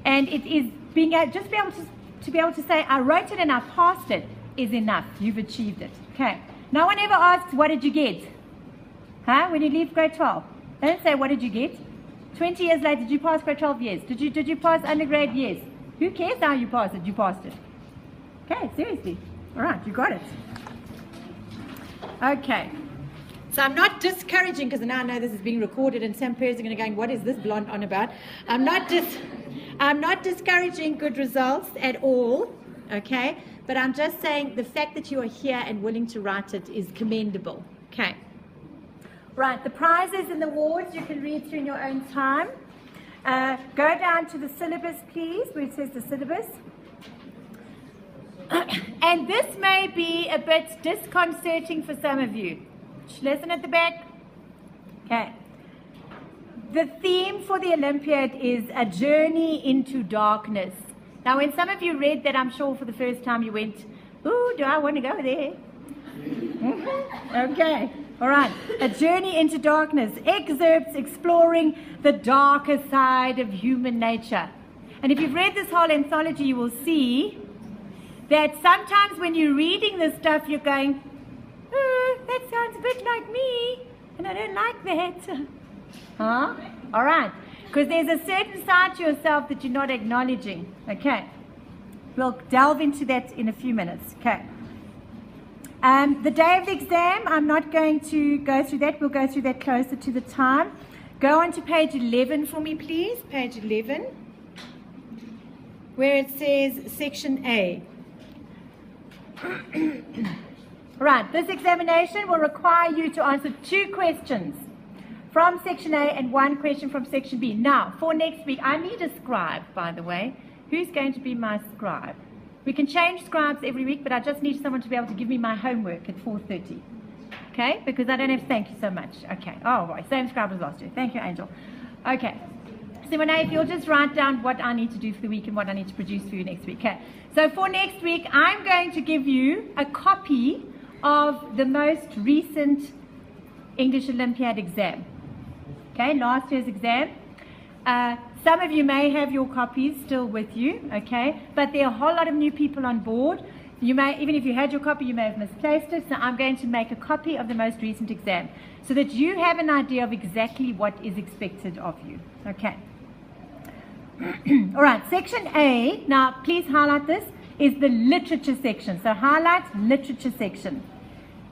And it is being just be able to say, I wrote it and I passed it is enough. You've achieved it. Okay. No one ever asks, what did you get? Huh? When you leave grade 12. They don't say, what did you get? 20 years later, did you pass grade 12? Yes. Did you pass undergrad? Yes. Who cares how you passed it? You passed it. Okay, seriously. All right, you got it. Okay. So I'm not discouraging, because now I know this is being recorded and some parents are going to go, what is this blonde on about? I'm not discouraging good results at all, okay? But I'm just saying the fact that you are here and willing to write it is commendable. Okay. Right, the prizes and the awards you can read through in your own time. Go down to the syllabus, please, where it says the syllabus. And this may be a bit disconcerting for some of you. Listen at the back. Okay. The theme for the Olympiad is a journey into darkness. Now, when some of you read that, I'm sure for the first time you went, ooh, do I want to go there? Okay. All right. A journey into darkness. Excerpts exploring the darker side of human nature. And if you've read this whole anthology, you will see that sometimes when you're reading this stuff, you're going, oh, that sounds a bit like me, and I don't like that. Huh? All right. Because there's a certain side to yourself that you're not acknowledging. Okay. We'll delve into that in a few minutes. Okay. The day of the exam, I'm not going to go through that. We'll go through that closer to the time. Go on to page 11 for me, please. Page 11, where it says section A. Right, this examination will require you to answer 2 questions from section A and 1 question from section B. Now, for next week, I need a scribe, by the way. Who's going to be my scribe? We can change scribes every week, but I just need someone to be able to give me my homework at 4:30. Okay? Because I don't have, thank you so much. Okay. Oh, right. Same scribe as last year. Thank you, Angel. Okay. So, Renee, if you'll just write down what I need to do for the week and what I need to produce for you next week. Okay. So, for next week, I'm going to give you a copy of the most recent English Olympiad exam. Okay, last year's exam. Some of you may have your copies still with you, okay, but there are a whole lot of new people on board. You may, even if you had your copy, you may have misplaced it. So I'm going to make a copy of the most recent exam so that you have an idea of exactly what is expected of you. Okay. All right, section A, now please highlight this, is the literature section. So highlight literature section.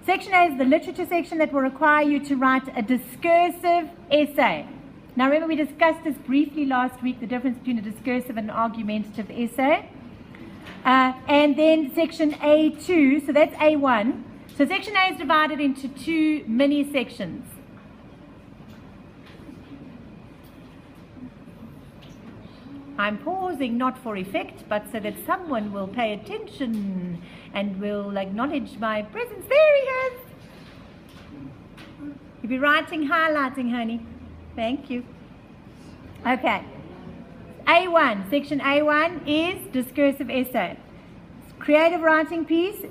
Section A is the literature section that will require you to write a discursive essay. Now remember, we discussed this briefly last week, the difference between a discursive and an argumentative essay. And then section A2, so that's A1. So section A is divided into 2 mini sections. I'm pausing not for effect, but so that someone will pay attention and will acknowledge my presence. There he is. You'll be writing, highlighting, honey. Thank you. Okay. A1, section A1 is discursive essay. Creative writing piece,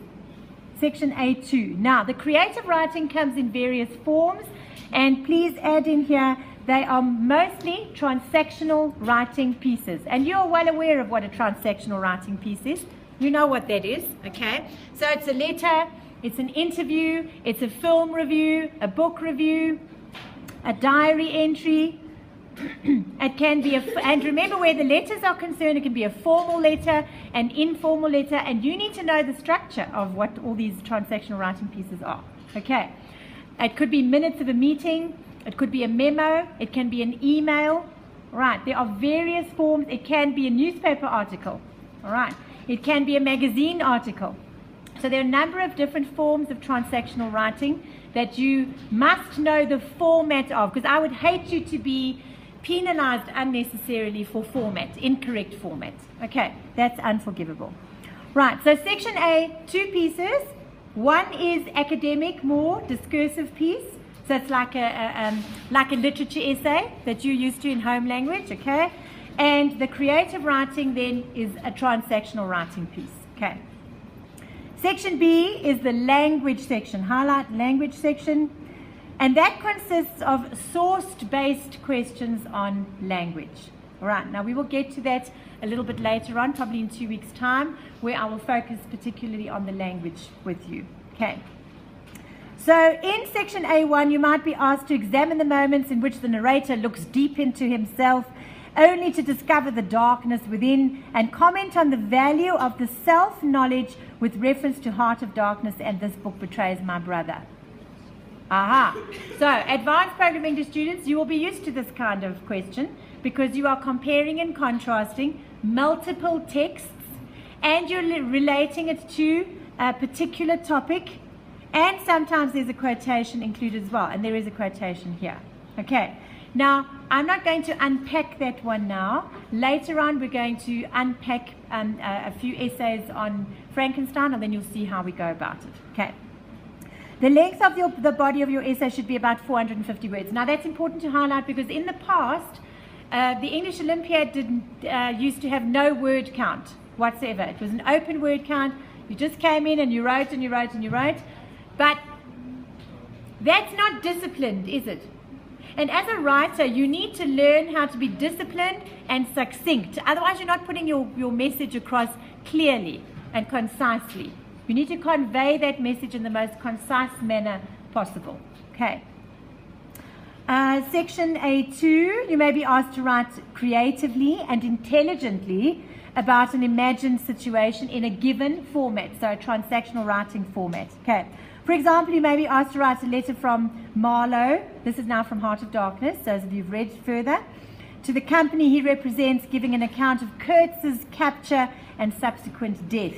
section A2. Now, the creative writing comes in various forms, and please add in here, they are mostly transactional writing pieces. And you're well aware of what a transactional writing piece is. You know what that is, okay? So it's a letter, it's an interview, it's a film review, a book review, a diary entry. It can be and remember, where the letters are concerned, it can be a formal letter, an informal letter, and you need to know the structure of what all these transactional writing pieces are. Okay. It could be minutes of a meeting, it could be a memo, it can be an email. Right, there are various forms. It can be a newspaper article. All right. It can be a magazine article. So there are a number of different forms of transactional writing that you must know the format of, because I would hate you to be penalized unnecessarily for format, incorrect format. Okay, that's unforgivable. Right, so section A, 2 pieces. One is academic, more discursive piece. So it's like a literature essay that you're used to in home language, okay? And the creative writing then is a transactional writing piece, okay? Section B is the language section. Highlight language section. And that consists of source-based questions on language. All right, now we will get to that a little bit later on, probably in 2 weeks' time, where I will focus particularly on the language with you. Okay. So in section A1, you might be asked to examine the moments in which the narrator looks deep into himself, only to discover the darkness within, and comment on the value of the self-knowledge with reference to Heart of Darkness and This Book Betrays My Brother. Aha. So advanced programming English students, you will be used to this kind of question because you are comparing and contrasting multiple texts and you're relating it to a particular topic, and sometimes there's a quotation included as well, and there is a quotation here. Okay. Now, I'm not going to unpack that one now. Later on, we're going to unpack a few essays on Frankenstein, and then you'll see how we go about it. Okay. The length of the body of your essay should be about 450 words. Now, that's important to highlight because in the past, the English Olympiad used to have no word count whatsoever. It was an open word count. You just came in and you wrote and you wrote and you wrote. But that's not disciplined, is it? And as a writer, you need to learn how to be disciplined and succinct. Otherwise, you're not putting your message across clearly and concisely. You need to convey that message in the most concise manner possible. Okay. Section A2, you may be asked to write creatively and intelligently about an imagined situation in a given format, so a transactional writing format. Okay. For example, you may be asked to write a letter from Marlowe, this is now from Heart of Darkness, those of you who've read further, to the company he represents, giving an account of Kurtz's capture and subsequent death.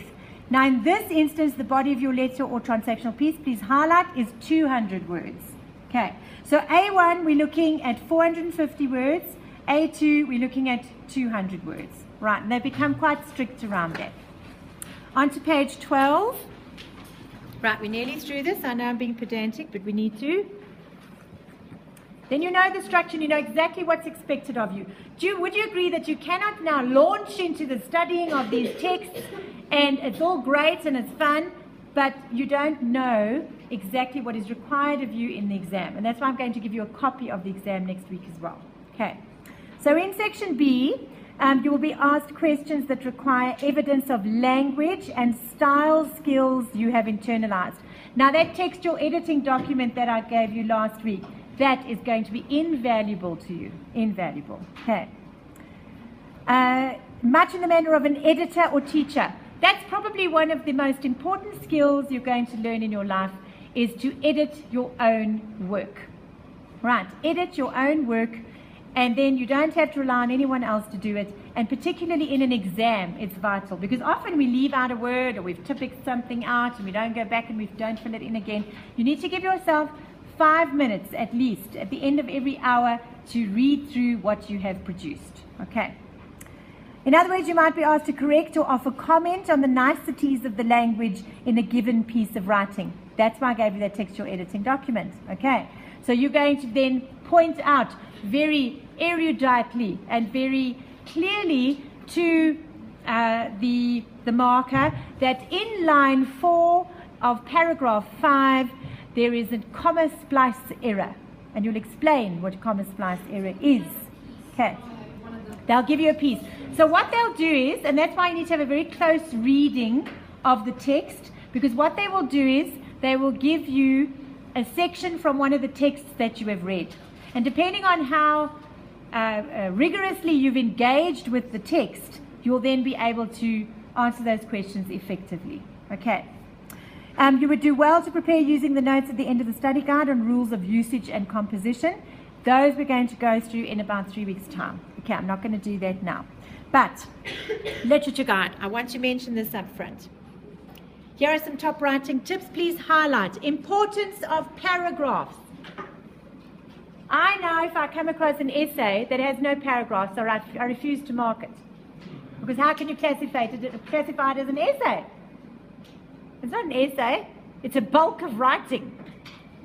Now, in this instance, the body of your letter or transactional piece, please highlight, is 200 words. Okay, so A1, we're looking at 450 words. A2, we're looking at 200 words. Right, and they become quite strict around that. On to page 12. Right, we're nearly through this. I know I'm being pedantic, but we need to. Then you know the structure and you know exactly what's expected of you. Would you agree that you cannot now launch into the studying of these texts and it's all great and it's fun, but you don't know exactly what is required of you in the exam? And that's why I'm going to give you a copy of the exam next week as well. Okay. So in section B, you will be asked questions that require evidence of language and style skills you have internalized. Now that textual editing document that I gave you last week, that is going to be invaluable to you. Invaluable. Okay. Much in the manner of an editor or teacher. That's probably one of the most important skills you're going to learn in your life, is to edit your own work. Right. Edit your own work. And then you don't have to rely on anyone else to do it. And particularly in an exam, it's vital. Because often we leave out a word or we've typed something out and we don't go back and we don't fill it in again. You need to give yourself 5 minutes at least at the end of every hour to read through what you have produced. Okay. In other words, you might be asked to correct or offer comment on the niceties of the language in a given piece of writing. That's why I gave you that textual editing document. Okay. So you're going to then point out very eruditely and very clearly to the marker that in line 4 of paragraph 5 there is a comma splice error, and you'll explain what a comma splice error is. Okay, they'll give you a piece. So what they'll do is, and that's why you need to have a very close reading of the text, because what they will do is they will give you a section from one of the texts that you have read. And depending on how rigorously you've engaged with the text, you'll then be able to answer those questions effectively. Okay. You would do well to prepare using the notes at the end of the study guide on rules of usage and composition. Those we're going to go through in about 3 weeks' time. Okay, I'm not going to do that now. But, literature guide, I want to mention this up front. Here are some top writing tips. Please highlight importance of paragraphs. I know if I come across an essay that has no paragraphs, I refuse to mark it. Because how can you classify it as an essay? It's not an essay. It's a bulk of writing.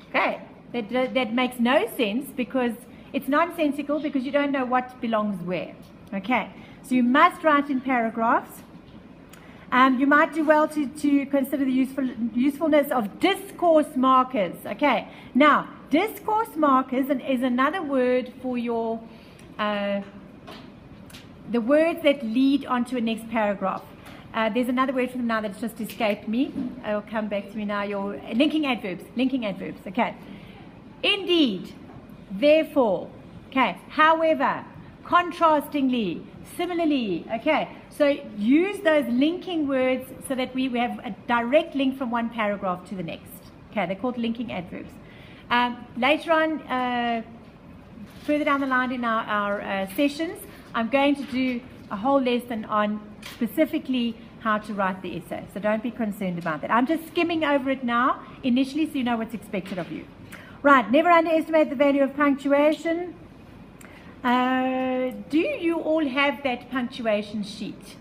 Okay, that makes no sense because it's nonsensical because you don't know what belongs where. Okay, so you must write in paragraphs. You might do well to consider the usefulness of discourse markers. Okay, now discourse markers is another word for your the words that lead onto a next paragraph. There's another word for them now that's just escaped me. It'll come back to me now. Your linking adverbs. Linking adverbs. Okay. Indeed. Therefore. Okay. However. Contrastingly. Similarly. Okay. So use those linking words so that we have a direct link from one paragraph to the next. Okay. They're called linking adverbs. Later on, further down the line in our sessions, I'm going to do a whole lesson on specifically how to write the essay. So don't be concerned about that. I'm just skimming over it now, initially, so you know what's expected of you. Right, never underestimate the value of punctuation. Do you all have that punctuation sheet?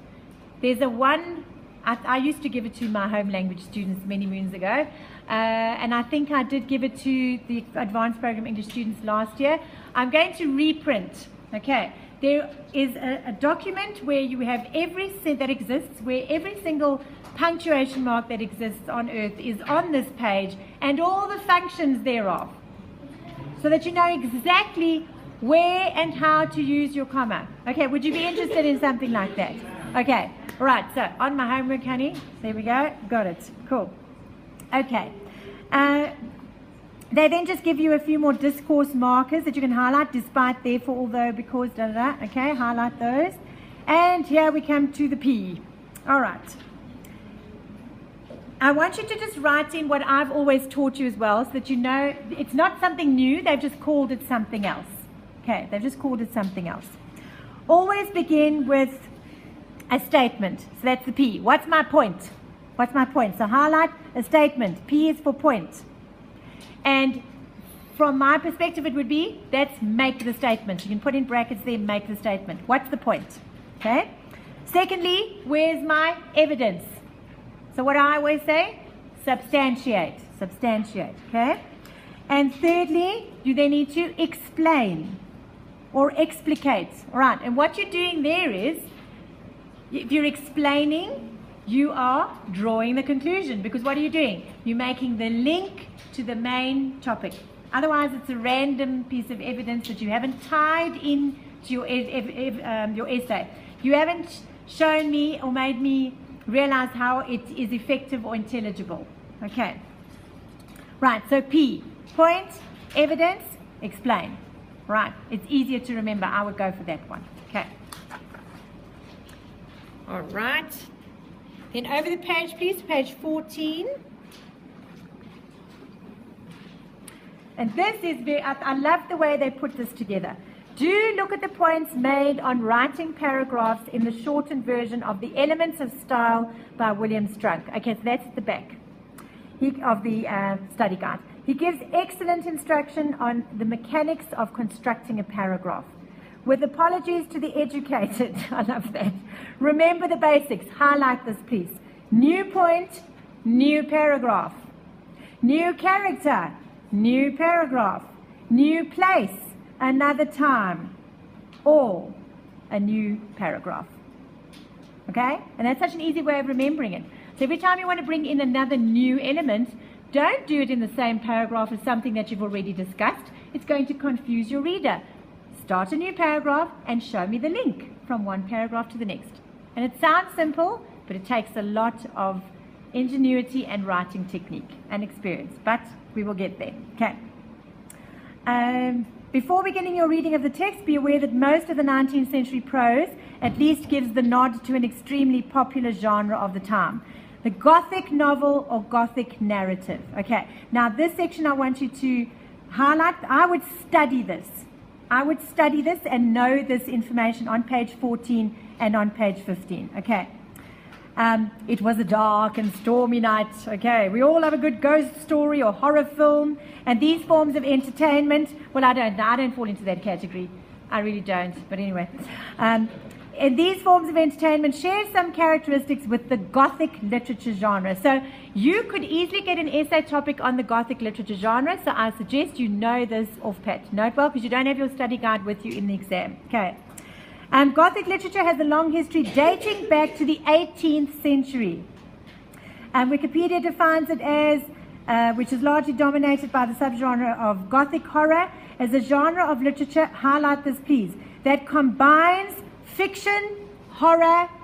There's a one, I used to give it to my home language students many moons ago, and I think I did give it to the advanced program English students last year. I'm going to reprint, okay. There is a document where you have that exists, where every single punctuation mark that exists on earth is on this page and all the functions thereof, so that you know exactly where and how to use your comma. Okay, would you be interested in something like that? Okay, all right, so on my homework, honey, there we go, got it, cool. Okay, they then just give you a few more discourse markers that you can highlight, despite, therefore, although, because, okay, highlight those. And here we come to the P. All right. I want you to just write in what I've always taught you as well, so that you know it's not something new, they've just called it something else. Okay, they've just called it something else. Always begin with a statement. So that's the P. What's my point? What's my point? So highlight a statement. P is for point. And from my perspective, it would be, let's make the statement. You can put in brackets there, make the statement. What's the point? Okay. Secondly, where's my evidence? So what do I always say? Substantiate. Substantiate. Okay. And thirdly, you then need to explain or explicate. All right. And what you're doing there is, if you're explaining, you are drawing the conclusion, because what are you doing? You're making the link to the main topic. Otherwise, it's a random piece of evidence that you haven't tied in to your essay. You haven't shown me or made me realize how it is effective or intelligible. Okay. Right, so P, point, evidence, explain. Right, it's easier to remember. I would go for that one. Okay. All right. Then over the page, please, page 14. And this is very, I love the way they put this together. Do look at the points made on writing paragraphs in the shortened version of The Elements of Style by William Strunk. Okay, so that's at the back of the study guide. He gives excellent instruction on the mechanics of constructing a paragraph. With apologies to the educated, I love that. Remember the basics. Highlight this, please. New point, new paragraph. New character, new paragraph. New place, another time. Or a new paragraph. Okay? And that's such an easy way of remembering it. So every time you want to bring in another new element, don't do it in the same paragraph as something that you've already discussed. It's going to confuse your reader. Start a new paragraph and show me the link from one paragraph to the next. And it sounds simple, but it takes a lot of ingenuity and writing technique and experience. But we will get there. Okay. Before beginning your reading of the text, be aware that most of the 19th century prose at least gives the nod to an extremely popular genre of the time. The Gothic novel or Gothic narrative. Okay. Now this section I want you to highlight. I would study this. I would study this and know this information on page 14 and on page 15. Okay. It was a dark and stormy night. Okay. We all have a good ghost story or horror film. And these forms of entertainment, well, I don't fall into that category. I really don't. But anyway. And these forms of entertainment share some characteristics with the Gothic literature genre. So you could easily get an essay topic on the Gothic literature genre. So I suggest you know this off pat. Note well, because you don't have your study guide with you in the exam. Okay. Gothic literature has a long history dating back to the 18th century. Wikipedia defines it as, which is largely dominated by the subgenre of Gothic horror, as a genre of literature, highlight this please, that combines fiction, horror,